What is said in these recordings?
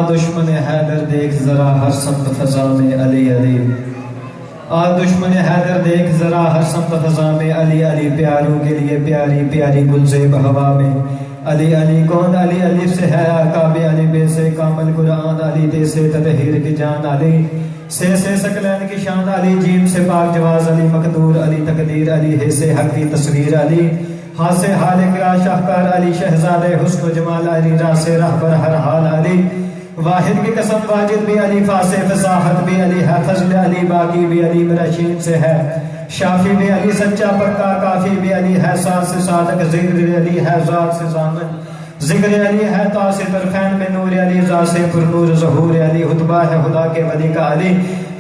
دشمن حیدر دیکھ ذرا ہر سمت فضا میں علی علی، دشمن حیدر دیکھ ذرا ہر سمت فضا میں علی علی، پیاروں کے لیے پیاری پیاری گلزیب ہوا میں علی علی، کون علی علی سے ہے آقاب علی، بے سے کامل قرآن علی، دے سے تطہیر کی جان علی، سے سکلین کی شان علی، جیم سے پاک جواز علی، مقدور علی، تقدیر علی، ہے سے حق کی تصویر علی، ہاں سے حالق را شاہکار علی، شہزاد حسن و جمال علی، راہ سے رہبر ہر حال علی، واحد کی قسم واجد بھی علی، فاسے فصاحت بھی علی ہے، فضل علی باقی بھی علی، مرشین سے ہے شافی بھی علی، سچا پکا کافی بھی علی ہے، ساتھ سے صادق ذکر علی ہے، ذات سے ضامن ذکر علی ہے، تا سے طرفین میں نور علی، ذات سے پر نور ظہور علی، خطبہ ہے خدا کے ولی کا علی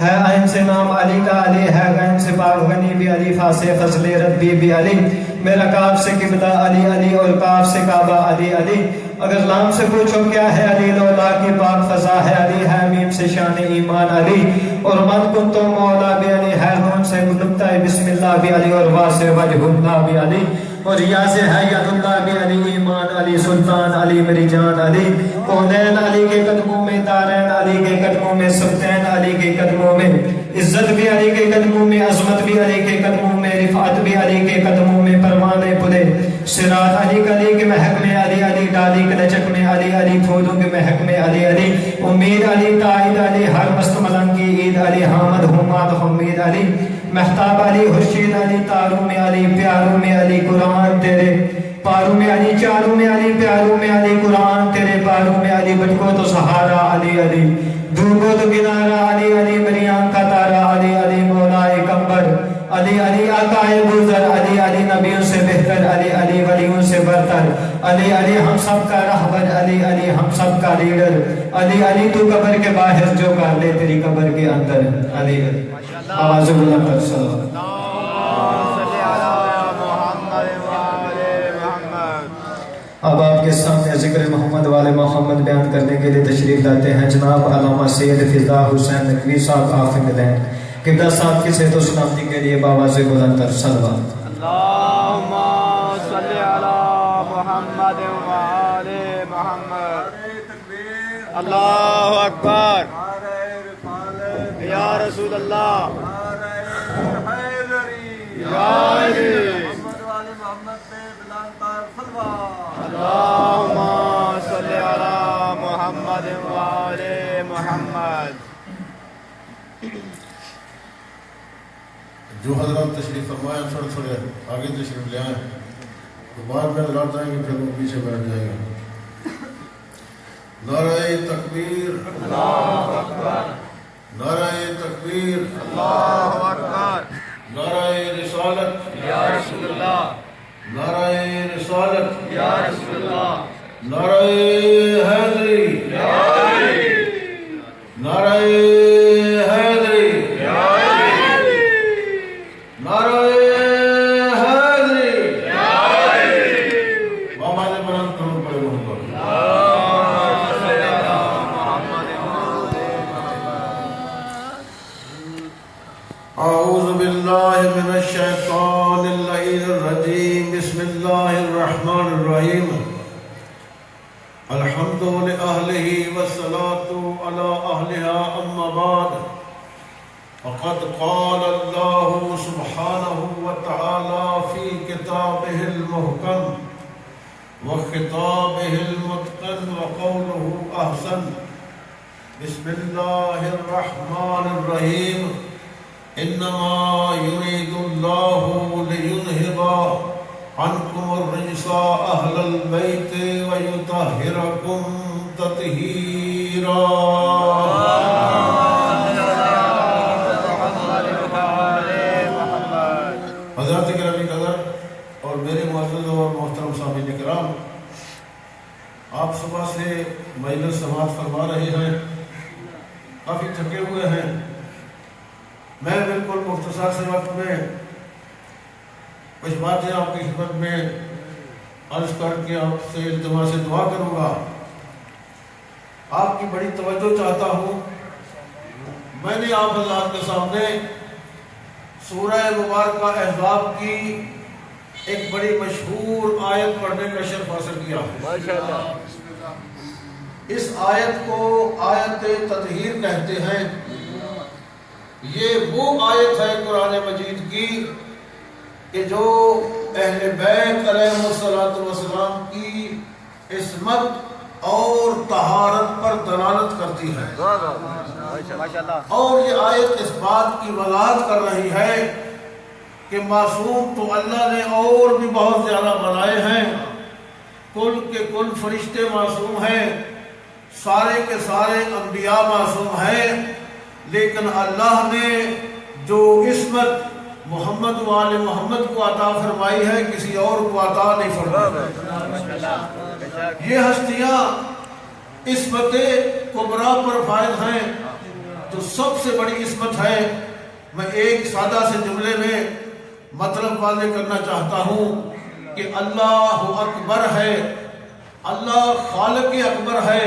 ہے، عین سے نام علی کا علی ہے، غین سے پاک غنی بھی علی، فا سے فضل ربی بھی علی، میرا کاف سے قبلہ علی علی، اور کاف سے کعبہ علی علی، اگر لام سے پوچھو کیا ہے علی، لولا کی پاک فضا ہے علی ہے، میم سے شان ایمان علی، اور من کن تو مولا بھی علی ہے، نون سے نقطہ بسم اللہ بھی علی، اور وا سے وجہ اللہ بھی علی، اور یا سے ہے ید اللہ بھی علی، ایمان علی، سلطان علی، میری جان علی، کونین علی کے قدموں میں، دارین علی کے قدموں میں، سبتین علی کے قدموں میں، عزت بھی علی کے قدموں میں، عظمت بھی علی کے قدموں میں، رفعت بھی علی کے قدموں میں، پروانے پلے صراط علی کلی کے محک میں علی علی، ڈالی کے لچک میں علی علی، پھولوں کے محک میں علی علی، امید علی، تائید علی، ہر مست ملنگ کی عید علی، حامد حماد حمید علی، محتاب علی، خورشید علی، تاروں میں علی، پیاروں میں علی، قرآن تیرے پاروں میں علی، چاروں میں علی، پیاروں میں علی، قرآن تیرے پاروں میں علی، بچکو تو سہارا علی علی، ڈوبو تو کنارہ علی علی، میری آنکھ کا تارا علی علی، مولائے کمبر علی علی، آقائے بزر علی علی، نبیوں سے بہتر علی علی، ولیوں سے برتر علی علی، ہم سب کا رہبر علی علی، ہم سب کا لیڈر علی علی، تو قبر کے باہر جو کر لے تیری قبر کے اندر علی علی، آواز بلند کر صلی اب آپ کے سامنے ذکر محمد والے محمد بیان کرنے کے لیے تشریف لاتے ہیں جناب علامہ سید فضا حسین نقوی صاحب آفند دین، قبلہ صاحب کی صحت و سلامتی کے لیے بآواز بلند تر صلوات۔ اللہم صلی علی محمد وآل محمد، اللہ اکبر، یا رسول اللہ، یا علی، اللہم صلی علی محمد وآل محمد۔ جو حضرات تشریف فرمائیں تھوڑے آگے تشریف لے آئیں، تو بعد میں حضرات آئیں گے، پھر وہ پیچھے بیٹھ جائیں گے۔ نعرہ تکبیر، اللہ اکبر، نعرہ تکبیر، اللہ اکبر، نعرہ رسالت، یا رسول اللہ، نعرہ رسالت، یا رسول اللہ، نعرہ حیدری، یا علی، نعرہ حیدری، یا علی، نعرہ حیدری، یا علی، بابا نے بلند کرو پڑے محمد۔ اللہم صلی علی محمد وآل اعوذ باللہ من الشیطان اللعین الرجیم، بسم اللہ الرحمن الرحیم، الحمد لأہلہ والصلاة علی اہلہا، اما بعد، فقد قال اللہ سبحانہ وتعالی فی کتابہ المحکم وخطابہ المتقن وقولہ احسن، بسم اللہ الرحمن الرحیم، انما يريد الله ليذهب عنكم الرجس اهل البيت ويطهركم تطهيرا۔ حضرات گرامی قدر اور میرے معزز اور محترم سامعین کرام، آپ صبح سے مجلس سماعت فرما رہے ہیں، کافی تھکے ہوئے ہیں، میں بالکل مختصر سے وقت میں کچھ باتیں آپ کی خدمت میں عرض کر کے آپ سے التماس سے دعا کروں گا۔ آپ کی بڑی توجہ چاہتا ہوں، میں نے آپ حضرات کے سامنے سورہ مبارکہ احزاب کی ایک بڑی مشہور آیت پڑھنے کا شرف حاصل کیا ہے۔ ماشاءاللہ۔ اس آیت کو آیت تطہیر کہتے ہیں۔ یہ وہ آیت ہے قرآن مجید کی کہ جو اہل بیت علیہ السلام کی عصمت اور طہارت پر دلالت کرتی ہے، اور یہ آیت اس بات کی وضاحت کر رہی ہے کہ معصوم تو اللہ نے اور بھی بہت زیادہ بنائے ہیں، کل کے کل فرشتے معصوم ہیں، سارے کے سارے انبیاء معصوم ہیں، لیکن اللہ نے جو عصمت محمد و آل محمد کو عطا فرمائی ہے کسی اور کو عطا نہیں فرمائی۔ یہ ہستیاں عصمت کبریٰ پر فائز ہیں، جو سب سے بڑی عصمت ہے۔ میں ایک سادہ سے جملے میں مطلب واضح کرنا چاہتا ہوں کہ اللہ اکبر ہے، اللہ خالق اکبر ہے،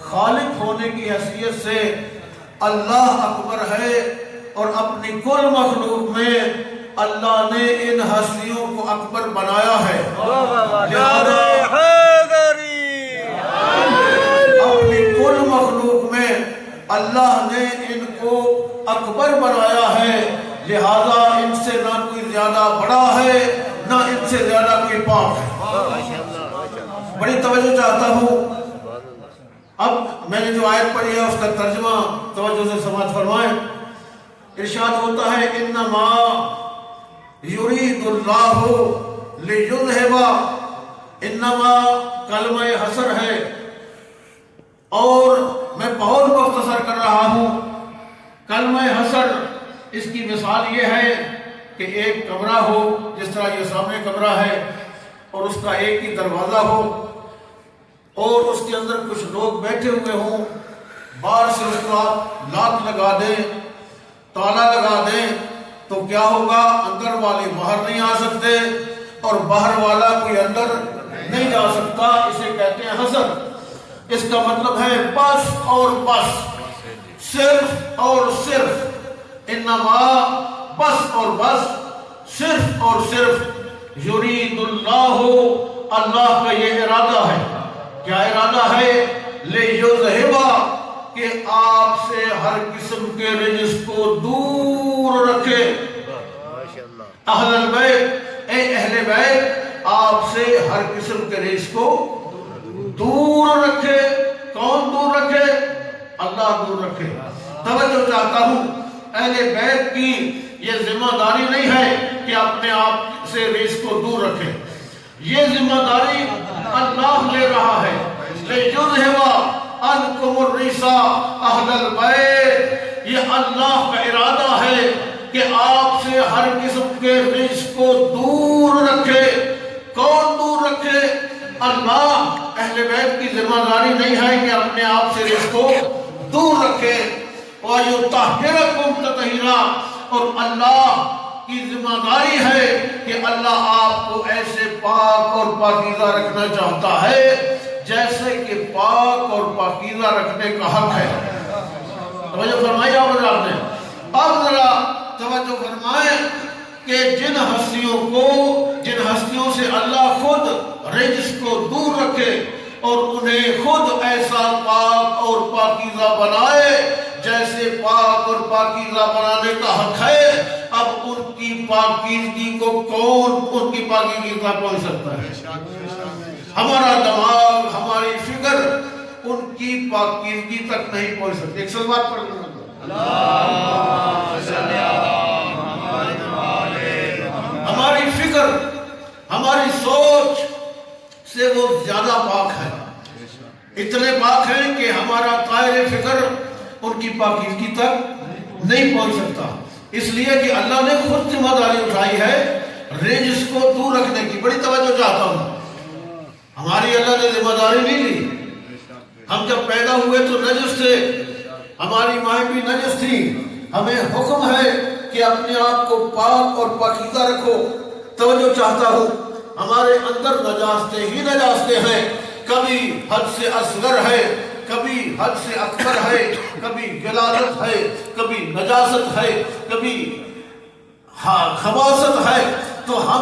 خالق ہونے کی حیثیت سے اللہ اکبر ہے، اور اپنی کل مخلوق میں اللہ نے ان ہستیوں کو اکبر بنایا ہے۔ اپنی کل مخلوق میں اللہ نے ان کو اکبر بنایا ہے، لہذا ان سے نہ کوئی زیادہ بڑا ہے نہ ان سے زیادہ کوئی پاک ہے۔ بڑی توجہ چاہتا ہوں۔ اب میں نے جو آیت پڑھی ہے اس کا ترجمہ توجہ سے سماعت فرمائیں۔ ارشاد ہوتا ہے انما یرید اللہ لیذہب، انما کلمہ حصر ہے، اور میں بہت مختصر کر رہا ہوں۔ کلمہ حصر اس کی مثال یہ ہے کہ ایک کمرہ ہو، جس طرح یہ سامنے کمرہ ہے اور اس کا ایک ہی دروازہ ہو، اور اس کے اندر کچھ لوگ بیٹھے ہوئے ہوں، باہر سے اس کو آپ لاک لگا دیں، تالا لگا دیں، تو کیا ہوگا؟ اندر والے باہر نہیں آ سکتے اور باہر والا کوئی اندر نہیں جا سکتا۔ اسے کہتے ہیں حصر۔ اس کا مطلب ہے بس اور بس، صرف اور صرف، انما بس اور بس، صرف اور صرف، یرید اللہ، اللہ کا یہ ارادہ ہے۔ کیا ارادہ ہے؟ لیذہب، کہ آپ سے ہر قسم کے رجس کو دور رکھے۔ اہل البیت، اے اہل بیت، آپ سے ہر قسم کے رجس کو دور رکھے۔ کون دور رکھے؟ اللہ دور رکھے۔ توجہ چاہتا ہوں، اہل بیت کی یہ ذمہ داری نہیں ہے کہ اپنے آپ سے رجس کو دور رکھے، یہ ذمہ داری اللہ لے رہا ہے۔ لیذہب عنکم الرجس اہل البیت، یہ اللہ کا ارادہ ہے کہ آپ سے ہر قسم کے رجس کو دور رکھے۔ کون دور رکھے؟ اللہ۔ اہل بیت کی ذمہ داری نہیں ہے کہ اپنے آپ سے رجس کو دور رکھے۔ وَيُطَهِّرَكُمْ تَطْهِيرًا، اور اللہ کی ذمہ داری ہے کہ اللہ آپ کو ایسے پاک اور پاکیزہ رکھنا چاہتا ہے جیسے کہ پاک اور پاکیزہ رکھنے کا حق ہے۔ توجہ فرمائی آپ حضرات نے۔ اب ذرا توجہ فرمائیں کہ جن ہستیوں سے اللہ خود رجس کو دور رکھے اور انہیں خود ایسا پاک اور پاکیزہ بنائے جیسے پاک اور پاکیزہ بنانے کا حق ہے، اب ان کی پاکیزگی کو کون ان کی پاکیزگی تک پہنچ سکتا ہے؟ ہمارا دماغ، ہماری فکر ان کی پاکیزگی تک نہیں پہنچ سکتی۔ ایک سلوات پڑھ لیں۔ ہماری فکر، ہماری سوچ سے وہ زیادہ پاک ہے، اتنے پاک ہیں کہ ہمارا طائر فکر ان کی پاکیزگی تک نہیں پہنچ سکتا، اس لیے کہ اللہ نے خود ذمہ داری اٹھائی ہے رجس کو دور رکھنے کی۔ بڑی توجہ چاہتا ہوں، ہماری اللہ نے ذمہ داری نہیں لی۔ ہم جب پیدا ہوئے تو نجس تھے، ہماری مائیں بھی نجس تھی، ہمیں حکم ہے کہ اپنے آپ کو پاک اور پاکیزہ رکھو۔ توجہ چاہتا ہوں، ہمارے اندر نجاستیں ہی نجاستیں ہیں، کبھی حد سے اصغر ہے، کبھی حد سے اکبر ہے، کبھی غلاظت ہے، کبھی نجاست ہے، کبھی خباثت ہے۔ تو ہم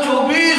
24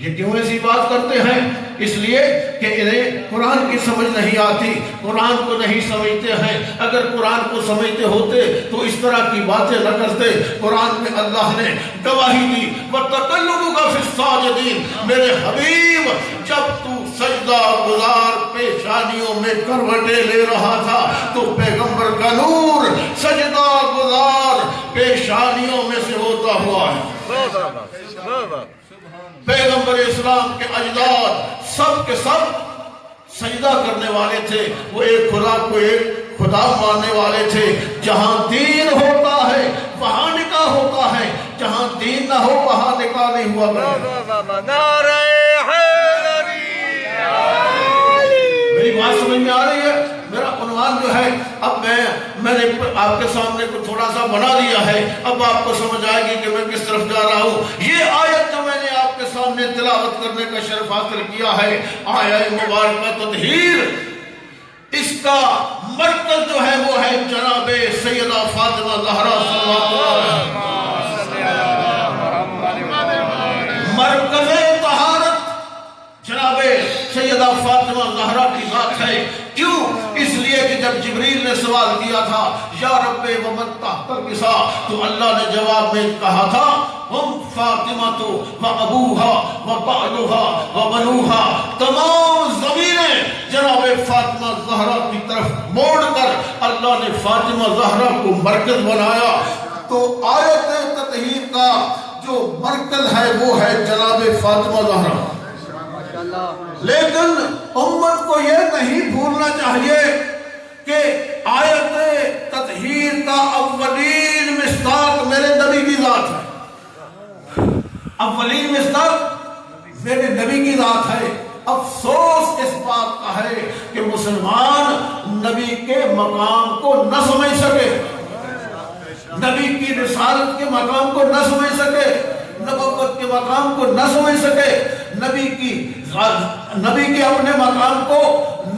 یہ کیوں ایسی بات کرتے ہیں؟ اس لیے کہ انہیں قرآن کی سمجھ نہیں آتی، قرآن کو نہیں سمجھتے ہیں۔ اگر قرآن کو سمجھتے ہوتے تو اس طرح کی باتیں نہ کرتے۔ قرآن میں اللہ نے گواہی دی، وَتَقَلُّبُكَ فِي السَّاجِدِينَ، میرے حبیب جب تو سجدہ گزار پیشانیوں میں کروٹیں لے رہا تھا تو پیغمبر کا نور سجدہ گزار پیشانیوں میں سے ہوتا ہوا ہے۔ پیغمبر اسلام کے اجداد سب کے سب سجدہ کرنے والے تھے، وہ ایک خدا کو ایک خدا ماننے والے تھے۔ جہاں دین ہوتا ہے وہاں نکاح ہوتا ہے، جہاں دین نہ ہو وہاں نکاح نہیں ہوا کرتا۔ نعرہ حیدری، میری بات سمجھ میں آ رہی ہے؟ میرا عنوان جو ہے اب میں نے آپ کے سامنے کو تھوڑا سا بنا دیا ہے، اب آپ کو سمجھ آئے گی کہ میں کس طرف جا رہا ہوں۔ یہ آیت جو میں نے آپ کے سامنے تلاوت کرنے کا شرف حاصل کیا ہے، آیت مبارکہ تطہیر، اس کا مرکز جو ہے وہ ہے جناب سیدہ فاطمہ زہرا صلی اللہ علیہ وسلم۔ مرکز طہارت جناب سیدہ فاطمہ زہرا کی ذات ہے۔ کیوں؟ اس لیے کہ جب جبریل نے سوال کیا تھا یا رب ومن تحت النساء، تو اللہ نے جواب میں کہا تھا ہم فاطمہ تو و ابوہا و بعلہا و بنوہا، تمام زمینیں جناب فاطمہ زہرا کی طرف موڑ کر اللہ نے فاطمہ زہرا کو مرکز بنایا۔ تو آیت تطہیر کا جو مرکز ہے وہ ہے جناب فاطمہ زہرا۔ لیکن امت کو یہ نہیں بھولنا چاہیے کہ آیت تطہیر کا اولین مصداق میرے نبی کی ذات ہے۔ اولین مصداق میرے نبی کی ذات ہے۔ افسوس اس بات کا ہے کہ مسلمان نبی کے مقام کو نہ سمجھ سکے، نبی کی رسالت کے مقام کو نہ سمجھ سکے، نبوت کے مقام کو نہ سمجھ سکے، نبی کے اپنے مقام کو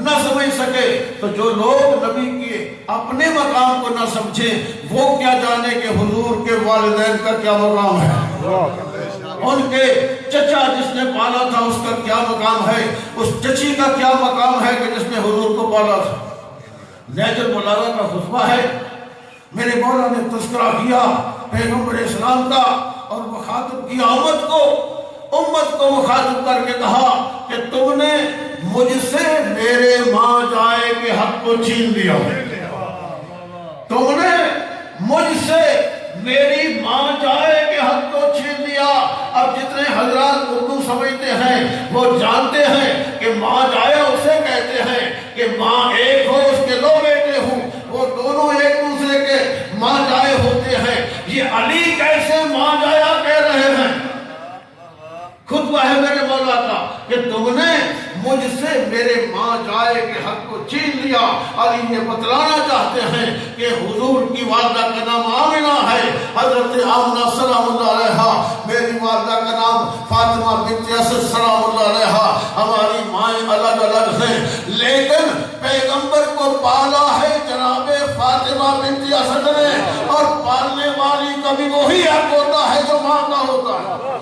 نہ سمجھ سکے۔ تو جو لوگ نبی کے اپنے مقام کو نہ سمجھیں وہ کیا جانے کہ حضور کے والدین کا کیا مقام ہے، ان کے چچا جس نے پالا تھا اس کا کیا مقام ہے، اس چچی کا کیا مقام ہے کہ جس نے حضور کو پالا تھا۔ نہج البلاغہ کا خطبہ ہے، میرے مولا نے تذکرہ کیا پیغمبر اسلام کا اور مخاطب کیا امت کو مخاطب کر کے کہا کہ تم نے مجھ سے میرے ماں جائے کے حق کو چھین لیا، تم نے مجھ سے میری ماں جائے کے حق کو چھین لیا۔ اب جتنے حضرات اردو سمجھتے ہیں وہ جانتے ہیں کہ ماں جائے اسے کہتے ہیں کہ ماں ایک ہو اس کے دو بیٹے ہوں، وہ دونوں ایک دوسرے کے ماں جائے ہوتے ہیں۔ یہ علی کیسے ماں جایا کہہ رہے ہیں؟ خطبہ ہے میرے مولا کا کہ تم نے مجھ سے میرے ماں جائے کے حق کو چھین لیا۔ علی یہ بتلانا چاہتے ہیں کہ حضور کی والدہ کا نام آمنہ ہے، حضرت آمنہ سلام اللہ علیہا، میری والدہ کا نام فاطمہ بنت اسد سلام اللہ علیہا، ہماری مائیں الگ الگ ہیں لیکن پیغمبر کو پالا ہے جناب فاطمہ بنت اسد نے، اور پالنے والی کا بھی وہی حق ہوتا ہے جو ماں کا ہوتا ہے۔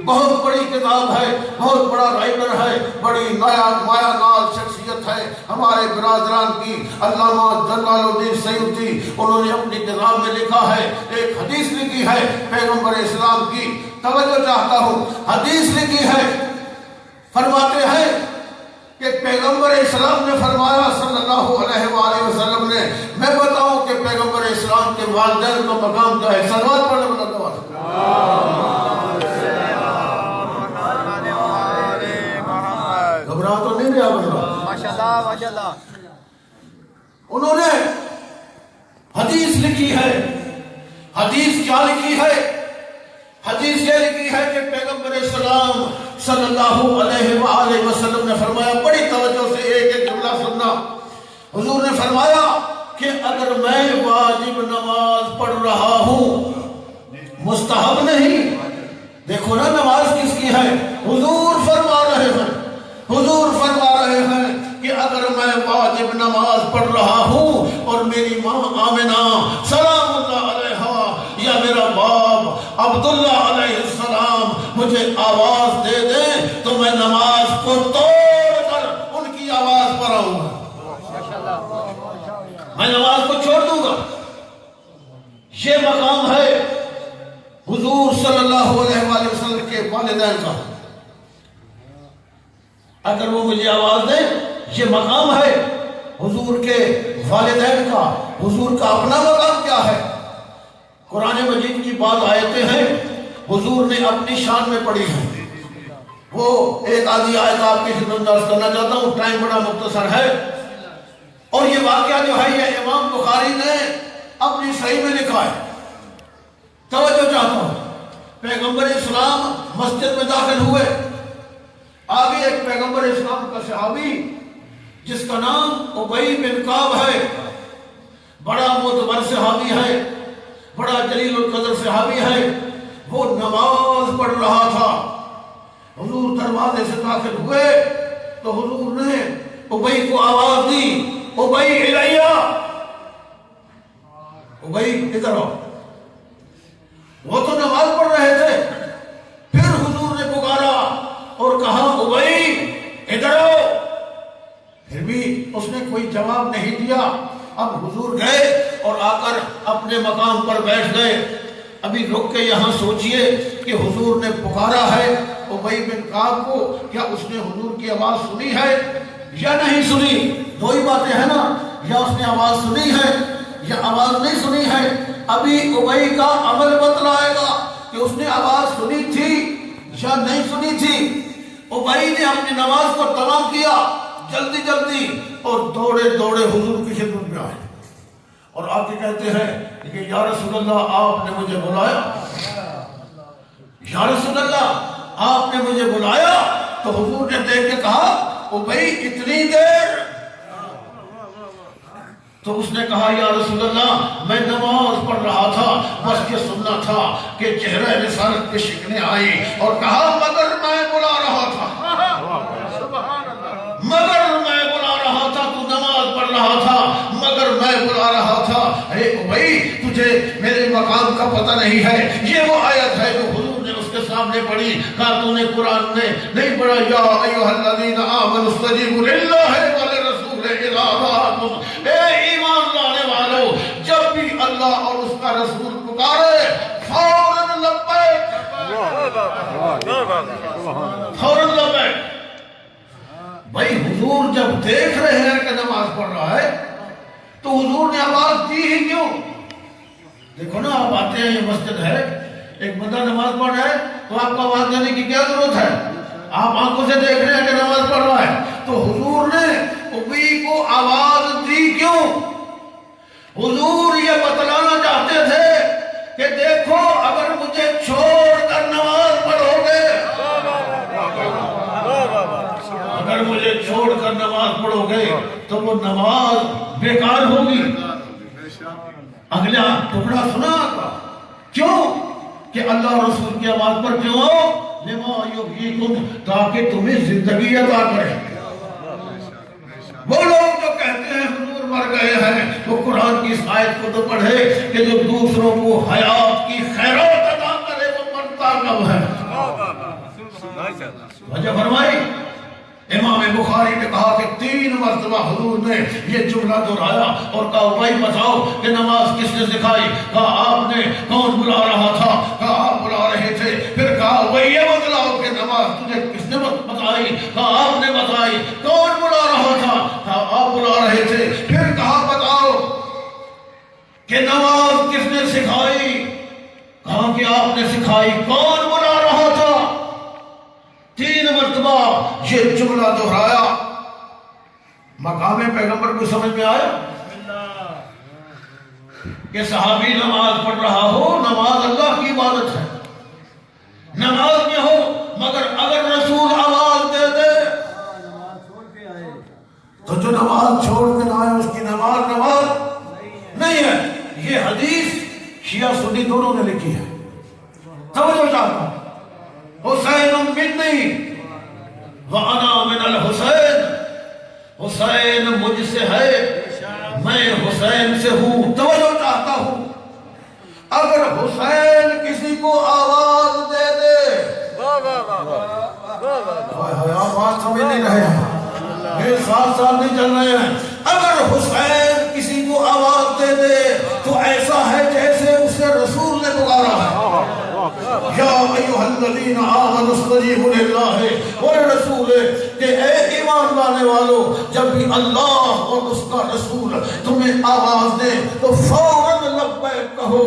بہت بڑی کتاب ہے، بہت بڑا رائٹر ہے، بڑی مایا نال شخصیت ہے ہمارے برادران کی، علامہ جلال الدین سیوطی، انہوں نے اپنی کتاب میں لکھا ہے، ایک حدیث لکھی ہے پیغمبر اسلام کی، توجہ چاہتا ہوں، حدیث لکھی ہے، فرماتے ہیں کہ پیغمبر اسلام نے فرمایا صلی اللہ علیہ وآلہ وسلم نے، میں بتاؤں کہ پیغمبر اسلام کے والدین کا مقام کیا ہے؟ صلوات پڑھنے والا دعا۔ گھبرا تو نہیں رہا بندہ؟ ماشاءاللہ ماشاءاللہ۔ انہوں نے حدیث لکھی ہے، حدیث کیا لکھی ہے؟ حدیث یہ لکھی ہے کہ پیغمبر اسلام صلی اللہ علیہ وآلہ وسلم نے فرمایا، بڑی توجہ سے ایک ایک جملہ سننا، حضور نے فرمایا کہ اگر میں واجب نماز پڑھ رہا ہوں، مستحب نہیں، دیکھو نا نماز کس کی ہے، حضور فرما رہے ہیں، حضور فرما رہے ہیں کہ اگر میں واجب نماز پڑھ رہا ہوں اور میری ماں آمنہ سلام اللہ علیہا یا میرا اللہ علیہ السلام مجھے آواز دے دیں تو میں نماز کو توڑ کر ان کی آواز پر آؤں گا، میں نماز کو چھوڑ دوں گا۔ یہ مقام ہے حضور صلی اللہ علیہ وآلہ وسلم کے والدین کا۔ اگر وہ مجھے آواز دیں، یہ مقام ہے حضور کے والدین کا۔ حضور کا اپنا مقام کیا ہے؟ قرآن مجید کی بعض آیتیں ہیں حضور نے اپنی شان میں پڑھی ہیں، وہ ایک آدھی آیت آپ کی خدمت میں عرض کرنا چاہتا ہوں، ٹائم بڑا مختصر ہے۔ اور یہ واقعہ جو ہے یہ امام بخاری نے اپنی صحیح میں لکھا ہے۔ توجہ چاہتا ہوں، پیغمبر اسلام مسجد میں داخل ہوئے، آگے ایک پیغمبر اسلام کا صحابی جس کا نام ابی بن کعب ہے، بڑا معتبر صحابی ہے، بڑا جلیل القدر صحابی ہے، وہ نماز پڑھ رہا تھا۔ حضور دروازے سے داخل ہوئے تو حضور نے ابی کو آواز دی، ابی الیہ، ابی ادھر آؤ۔ وہ تو نماز پڑھ رہے تھے، پھر حضور نے پکارا اور کہا ابی ادھر آؤ، پھر بھی اس نے کوئی جواب نہیں دیا۔ اب حضور گئے اور آ کر اپنے مقام پر بیٹھ گئے۔ ابھی رک کے یہاں سوچئے کہ حضور نے پکارا ہے ابی بن کعب کو، کیا اس نے حضور کی آواز سنی ہے یا نہیں سنی؟ دو ہی باتیں ہیں نا، یا اس نے آواز سنی ہے یا آواز نہیں سنی ہے۔ ابھی ابی کا عمل بتلائے گا کہ اس نے آواز سنی تھی یا نہیں سنی تھی۔ ابی نے اپنی نماز کو تمام کیا جلدی جلدی اور دوڑے دوڑے حضور کی خدمت میں آئے اور آ کے کہتے ہیں کہ یا رسول اللہ آپ نے مجھے بلایا، یا رسول اللہ آپ نے مجھے بلایا۔ تو حضور نے دیکھ کے کہا ابی اتنی دیر؟ تو اس نے کہا یا رسول اللہ میں نماز پڑھ رہا تھا، بس یہ سننا تھا کہ چہرہ رسالت پہ شکنیں آئی، اور کہا مگر میں بلا رہا تھا، مگر میں بلا رہا تھا، تو نماز پڑھ رہا تھا مگر میں بلا رہا تھا۔ اے ابی تجھے میرے مقام کا پتہ نہیں ہے؟ یہ وہ آیت ہے جو حضور نے اس کے سامنے پڑھی، کہا تو نے قرآن میں نہیں پڑھا یا ایھا الذین آمنوا استجیبوا للہ وللرسول اذا دعاکم؟ اے ایمان لانے والو، جب بھی اللہ اور اس کا رسول پکارے فوراً لبیک، فوراً لبیک۔ بھائی حضور جب دیکھ رہے ہیں کہ نماز پڑھ رہا ہے تو حضور نے آواز دی ہی کیوں؟ دیکھو نا، آپ آتے ہیں، یہ مسجد ہے، ایک بندہ نماز پڑھ رہا ہے تو آپ کو آواز دینے کی کیا ضرورت ہے؟ آپ آنکھوں سے دیکھ رہے ہیں کہ نماز پڑھ رہا ہے، تو حضور نے ابی کو آواز دی کیوں؟ حضور یہ بتلانا چاہتے تھے کہ دیکھو اگر مجھے چھوڑ کر نماز پڑھو گے، اگر مجھے چھوڑ کر نماز پڑھو گے تو وہ نماز بیکار ہوگی۔ اگلا ٹکڑا سنا کا کیوں کہ اللہ رسول کی آواز پر کیوں آؤ؟ لما یحییکم، تاکہ تمہیں زندگی عطا کرے۔ وہ لوگ جو کہتے ہیں حضور مر گئے ہیں، وہ قرآن کی اس آیت کو تو پڑھے کہ جو دوسروں کو حیات کی خیرات عطا کرے وہ مرتا کب ہے؟ وجہ فرمائی امام بخاری نے کہا کہ 3 مرتبہ حضور نے یہ جملہ دہرایا اور کہا بھائی بتاؤ کہ نماز کس نے سکھائی؟ کہا آپ نے۔ کون بلا رہا تھا؟ کہا آپ بلا رہے تھے۔ پھر کہا بھائی یہ بتلاؤ کہ نماز تجھے کس نے بتائی؟ کہا آپ نے بتائی۔ کون بلا رہا تھا؟ کہا آپ بلا رہے تھے۔ پھر کہا بتاؤ کہ نماز کس نے سکھائی؟ کہا کہ آپ نے سکھائی۔ کون بلا رہا تھا؟ 3 مرتبہ یہ جملہ دہرایا۔ مقام پیغمبر کو سمجھ میں آیا کہ صحابی نماز پڑھ رہا ہو، نماز اللہ کی عبادت ہے، نماز میں ہو، مگر اگر رسول آواز دے دے تو جو نماز چھوڑ کے نہ آئے اس کی نماز نہیں ہے۔ یہ حدیث شیعہ سنی دونوں نے لکھی ہے۔ توجہ چاہتا ہوں، حسین منی وانا من الحسین، حسین مجھ سے ہے، میں حسین سے ہوں۔ توجہ چاہتا ہوں، اگر حسین کسی کو آواز ہے آپ بات سمجھ نہیں رہے ہیں یہ ساتھ نہیں چل رہے ہیں اگر حسین کسی کو آواز دے دے تو ایسا ہے جیسے اسے رسول نے پکارا ہے یا ایھا الذین آمنوا استجیبوا للہ والرسول کہ اے ایمان لانے والو جب بھی اللہ اور اس کا رسول تمہیں آواز دے تو فوراً لبیک کہو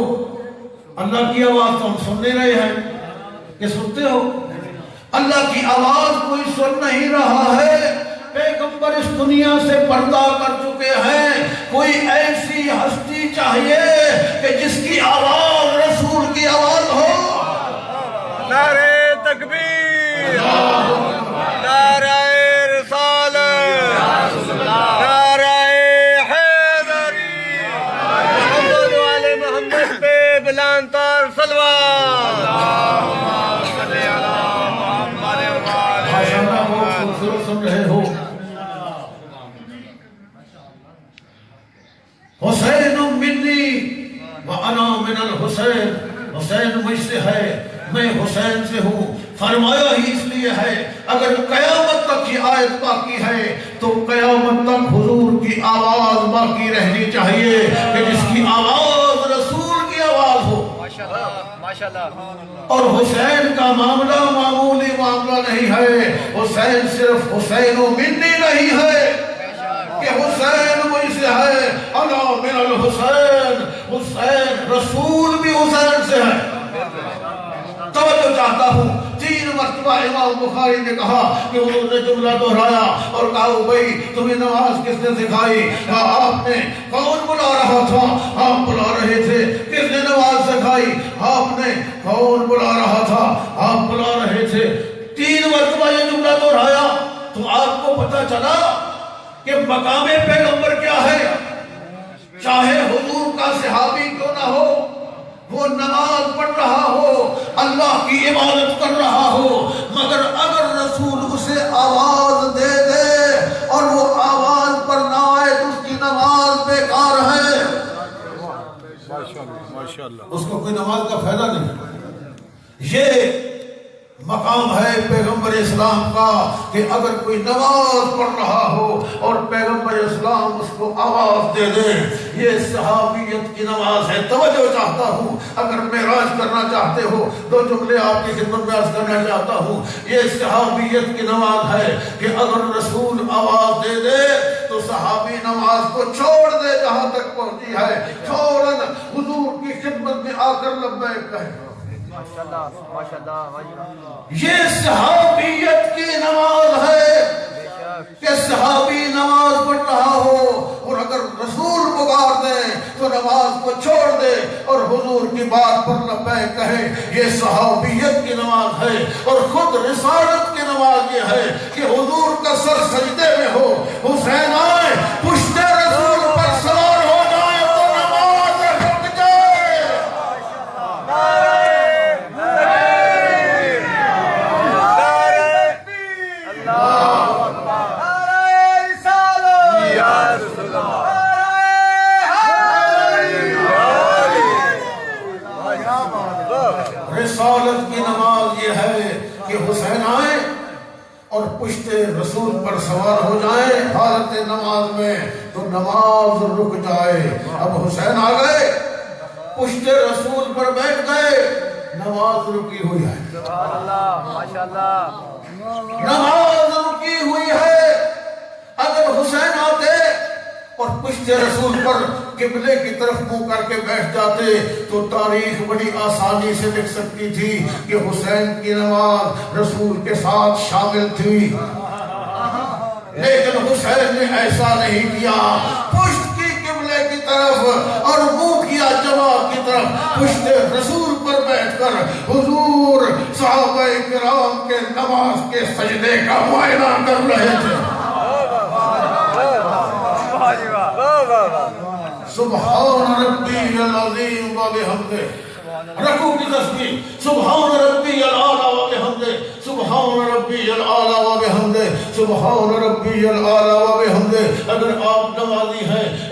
اللہ کی آواز تو ہم سن نہیں رہے ہیں کہ سنتے ہو اللہ کی آواز کوئی سن نہیں رہا ہے پیغمبر اس دنیا سے پردہ کر چکے ہیں کوئی ایسی ہستی چاہیے کہ جس کی آواز رسول کی آواز ہو نعرہ تکبیر نعرہ رسالت نعرہ حیدری محمد والے محمد پہ بلند تر صلوات سن رہے ہو حسین منی وانا من الحسین حسین مجھ سے ہے میں حسین سے ہوں فرمایا ہی اس لیے ہے اگر قیامت تک یہ آیت باقی ہے تو قیامت تک حضور کی آواز باقی رہنی چاہیے کہ جس کی آواز رسول کی آواز ہو اور حسین کا معاملہ معمولی معاملہ نہیں ہے حسین صرف حسین و منی نہیں ہے کہ حسین مجھ سے ہے انا من الحسین حسین رسول بھی حسین سے ہے توجہ چاہتا ہوں 3 مرتبہ امام بخاری نے کہا کہ حضور نے جملہ دہرایا اور کہا بھائی تمہیں نماز کس نے سکھائی آپ نے کون بلا رہا تھا آپ بلا رہے تھے کس نے نماز سکھائی آپ نے کون بلا رہا تھا آپ بلا رہے تھے 3 مرتبہ یہ جملہ دہرایا تو آپ کو پتہ چلا کہ مقام پیغمبر کیا ہے چاہے حضور کا صحابی کیوں نہ ہو وہ نماز پڑھ رہا ہو اللہ کی عبادت کر رہا ہو مگر اگر رسول اسے آواز دے دے اور وہ آواز پر نہ آئے تو اس کی نماز بیکار ہے اس کو کوئی نماز کا فائدہ نہیں یہ مقام ہے پیغمبر اسلام کا کہ اگر کوئی نماز پڑھ رہا ہو اور پیغمبر اسلام اس کو آواز دے دے یہ صحابیت کی نماز ہے توجہ چاہتا ہوں اگر معراج کرنا چاہتے ہو 2 جملے آپ کی خدمت میں عرض کرنا چاہتا ہوں یہ صحابیت کی نماز ہے کہ اگر رسول آواز دے دے تو صحابی نماز کو چھوڑ دے جہاں تک پہنچی ہے فوراً حضور کی خدمت میں آ کر لبیک کہے یہ صحابیت کی نماز ہے کہ صحابی نماز پڑھ رہا ہو اور اگر رسول پکار دے تو نماز کو چھوڑ دے اور حضور کی بات پر لبیک کہے یہ صحابیت کی نماز ہے اور خود رسالت کی نماز یہ ہے کہ حضور کا سر سجدے میں ہو حسین آئے پشت رسول پر سوار ہو جائے تو نماز رک جائے رسالت کی نماز یہ ہے کہ حسین آئے اور پشت رسول پر سوار ہو جائے حالت نماز میں تو نماز رک جائے اب حسین آ گئے پشت رسول پر بیٹھ گئے نماز رکی ہوئی ہے نماز رکی ہوئی ہے اگر حسین آتے اور پشت رسول پر قبلے کی طرف منہ کر کے بیٹھ جاتے تو تاریخ بڑی آسانی سے لکھ سکتی تھی کہ حسین کی نماز رسول کے ساتھ شامل تھی لیکن حسین نے ایسا نہیں کیا پشت کی قبلے کی طرف اور منہ کیا جماعت کی طرف پشت رسول پر بیٹھ کر حضور صحابہ کرام کے نماز کے سجدے کا معائنہ کر رہے تھے سبحان ربی العظیم و بحمدہ رکوع کی تسبیح سبحان ربی العالی و بحمدہ سبحان ربی العالی و بحمدہ سبحان ربی العالی و بحمدہ اگر آپ نمازی ہیں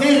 3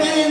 3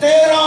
13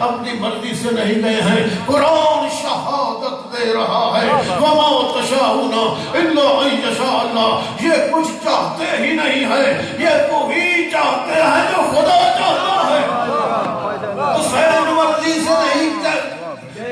اپنی مرضی سے نہیں گئے ہیں. قرآن شہادت دے رہا ہے وَمَا تَشَاءُونَ إِلَّا أَن يَشَاءَ اللَّهُ. یہ کچھ چاہتے ہی نہیں ہے, یہ وہی چاہتے ہیں جو خدا چاہتا ہے. حسین مرضی سے نہیں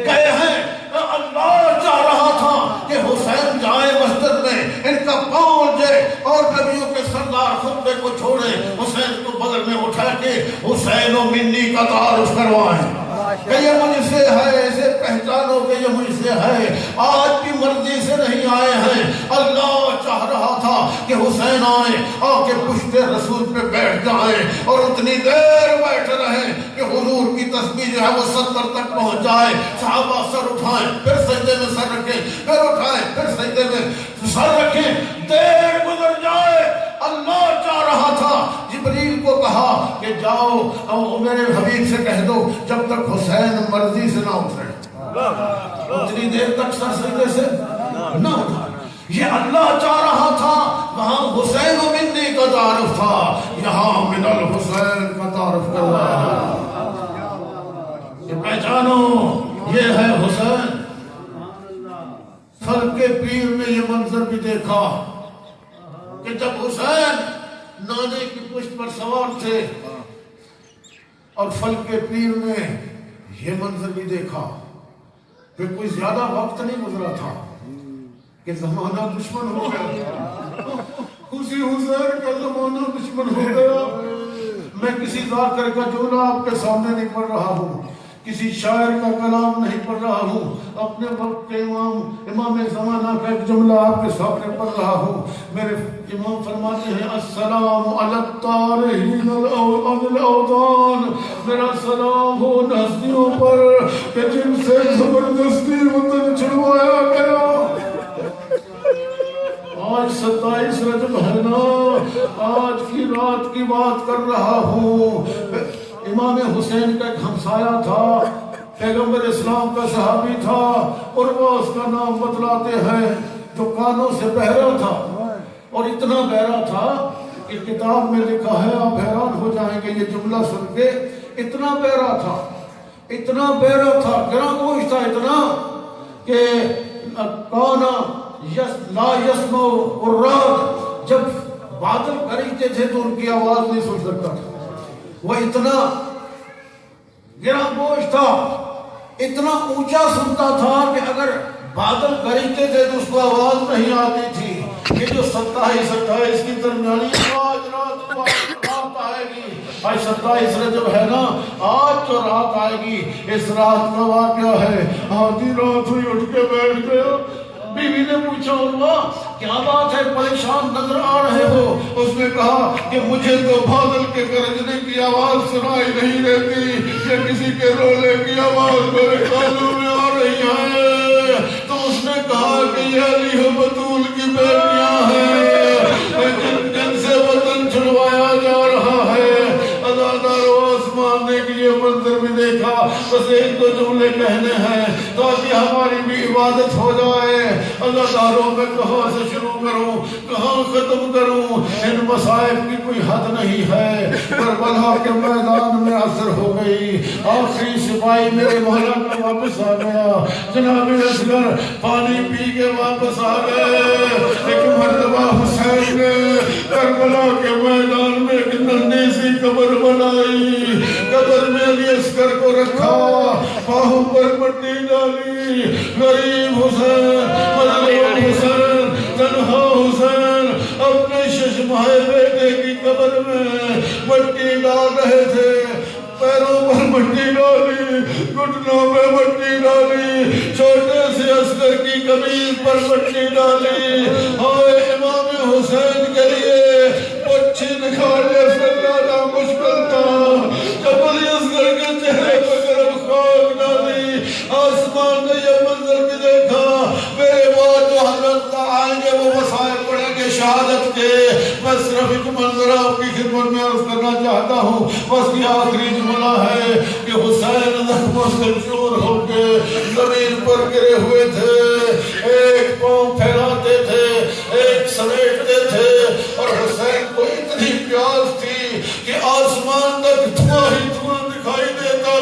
گئے ہیں, اللہ چاہ رہا تھا کہ حسین جائے مسجد میں, ان کا پاؤں جائے اور نبیوں کے سردار خطبے کو چھوڑے, حسین کو بغل میں اٹھا کے حسین و منی کا تعارف کروائیں کہ یہ مجھ سے ہے, اسے پہچانو کہ یہ مجھ سے ہے. آج کی مرضی سے نہیں آئے ہیں, اللہ چاہ رہا تھا کہ حسین آئے, آ کے پشت رسول پہ بیٹھ جائیں اور اتنی دیر بیٹھ رہیں کہ حضور کی تسبیح جو ہے وہ 70 تک پہنچ جائے. صحابہ سر اٹھائیں, پھر سجدے میں سر رکھیں, پھر اٹھائیں, پھر سجدے میں سر رکھیں, دیر گزر جائے. اللہ چاہ رہا تھا, جبریل کو کہا کہ جاؤ میرے حبیب سے کہہ دو جب تک حسین مرضی سے نہ اٹھے, اتنی دیر تک سر سجدے سے نہ اٹھا. یہ اللہ چاہ رہا تھا, وہاں حسین و منی کا تعارف تھا, یہاں من الحسین کا تعارف کر رہا ہے. یہ پہچانو یہ ہے حسین. فلک پیر نے یہ منظر بھی دیکھا کہ جب حسین نانے کی پشت پر سوار تھے اور فلک پیر نے یہ منظر بھی دیکھا کہ کوئی زیادہ وقت نہیں گزرا تھا کہ زمانہ دشمن ہو گیا. اسی حسین کا زمانہ دشمن ہو گیا. میں کسی ذاکر کا جملہ آپ کے سامنے نہیں پڑھ رہا ہوں, کسی شاعر کا کلام نہیں پڑھ رہا ہوں, اپنے وقت کے امام زمانہ کا ایک جملہ آپ کے سامنے پڑھ رہا ہوں. میرے امام فرماتے ہیں السلام علی الطارحین الاوطان, میرا سلام ہو ہستیوں پر کہ جن سے زبردستی وطن چھڑوایا گیا. آج 27 رجب ہے نا, آج کی رات کی بات کر رہا ہوں. امام حسین کا ایک ہمسایہ تھا, پیغمبر اسلام کا صحابی تھا, عروہ اس کا نام بتلاتے ہیں, جو کانوں سے بہرا تھا, اور اتنا بہرا تھا کہ کتاب میں لکھا ہے, آپ حیران ہو جائیں گے یہ جملہ سن کے. اتنا بہرا تھا, اتنا بہرا تھا, گراں گوش تھا اتنا کہ کانا لا یسمع الرعد, جب بادل گرجتے تھے تو ان کی آواز نہیں سن سکتا تھا. وہ اتنا گراں گوش تھا, اتنا اونچا سنتا تھا کہ اگر بادل گرجتے تھے تو اس کو آواز نہیں آتی تھی. یہ جو 27 کی درمیانی آج رات آئے گی, آج 27 رجب ہے نا, آج تو رات آئے گی. اس رات کا واقعہ ہے, آدھی رات ہوئی اٹھ کے بیٹھ گیا. بیوی نے پوچھا عروہ کیا بات ہے, پریشان نظر آ رہے ہو؟ اس نے کہا کہ مجھے تو بادل کے گرجنے کی آواز سنائی نہیں دیتی, یہ کسی کے رولے کی آواز میرے کانوں میں آ رہی ہے. تو اس نے کہا کہ یہ علی و بطول کی بیٹیاں ہیں جن سے وطن چھڑوایا جا رہا ہے. ادادار و آسمان نے کہ یہ منظر بھی دیکھا, بس ایک دو جملے کہنے ہیں تاکہ ہماری بھی عبادت ہو جائے. اللہ داروں میں کہاں سے شروع کروں, کہاں ختم کروں, ان مصائب کی کوئی حد نہیں ہے. کربلا کے میدان میں عصر ہو گئی, آخری سپاہی میرے مولا کا واپس آ گیا. جناب اصغر پانی پی کے واپس آ گئے. ایک مرتبہ حسین نے کربلا کے میدان میں ایک ننھی سی قبر بنائی, قبر میں علی اصغر کو رکھا, پاہوں پر مٹی ڈالی. غریب حسین, مظلوم حسین, تنہا حسین اپنے ششمائے بیٹے کی قبر میں مٹی ڈال رہے تھے. پیروں پر مٹی ڈالی, گھٹنوں میں مٹی ڈالی, چھوٹے سے اصغر کی قمیض پر مٹی ڈالی. ہائے امام حسین کے لیے پچھی نکھارنے سے زیادہ مشکل تھا جب علی اصغر کے چہرے پر گرم خاک ڈالی. آسمان نے یہ منظر بھی دیکھا. میرے بعد جو حضرت آئیں گے وہ مسائل پڑھیں گے شہادت کے. میں صرف ایک منظر آپ کی خدمت میں عرض کرنا چاہتا ہوں. بس یہ آخری جملہ ہے کہ حسین زخموں سے چور ہو کے زمین پر گرے ہوئے تھے. ایک پاؤں پھیلاتے تھے, ایک سمیٹتے تھے, اور حسین کو اتنی پیاس تھی کہ آسمان تک دھواں ہی دھواں دکھائی دیتا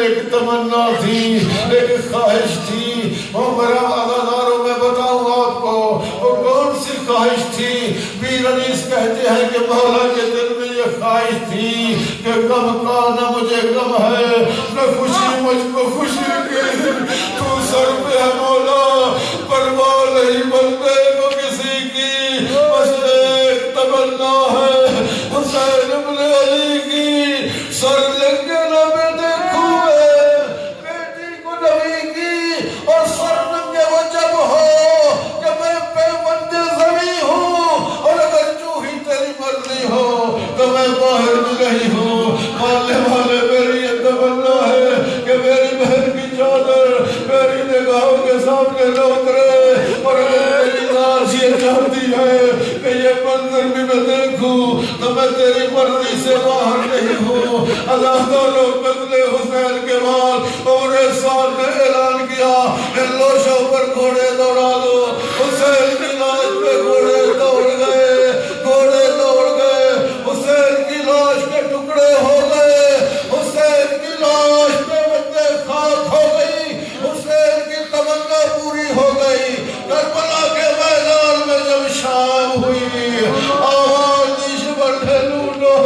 ایک تمنا تھی، ایک خواہش تھی، وہ میرا عزاداروں میں بتاؤں آپ کو وہ کون سی خواہش تھی؟ پیر انیس کہتے ہیں کہ مولا کے دل میں یہ خواہش تھی کہ غم کا نہ مجھے غم ہے، نہ خوشی مجھ کو خوشی کی، تو سر پہ ہے مولا، پرواہ نہیں بندے کو کسی کی، بس ایک تمنا ہے حسین ابن علی کی، سر لگے نہ میں دیکھوں بیٹی کو نبی کی، اور سر لگے وہ جب ہو کہ میں پیوند زمیں ہوں، اور اگر چوہی تیری مرضی ہو تو میں باہر بھی نہیں ہوں۔ ماننے والے میری یہ تمنا ہے کہ میری بہن کی چادر میری نگاہوں کے سامنے نہ اترے، اور اگر میری لاش یہ چاہتی ہے کہ یہ منظر بھی میں دیکھوں تو میں تیری مرضی سے باہر نہیں ہوں۔ عزاداروں قتل حسین کے بعد عمر سعد نے اعلان کیا ان لوشوں پر گھوڑے دوڑا دو، حسین کی لاش پہ گھوڑے دوڑ گئے، گھوڑے دوڑ گئے، حسین کی لاش کے ٹکڑے ہو گئے، حسین کی لاش پہ بندے خاک ہو گئی، حسین کی تمنا پوری ہو گئی۔ کربلا کے میدان میں جب شام ہوئی آواز دیش بڑھے لوٹو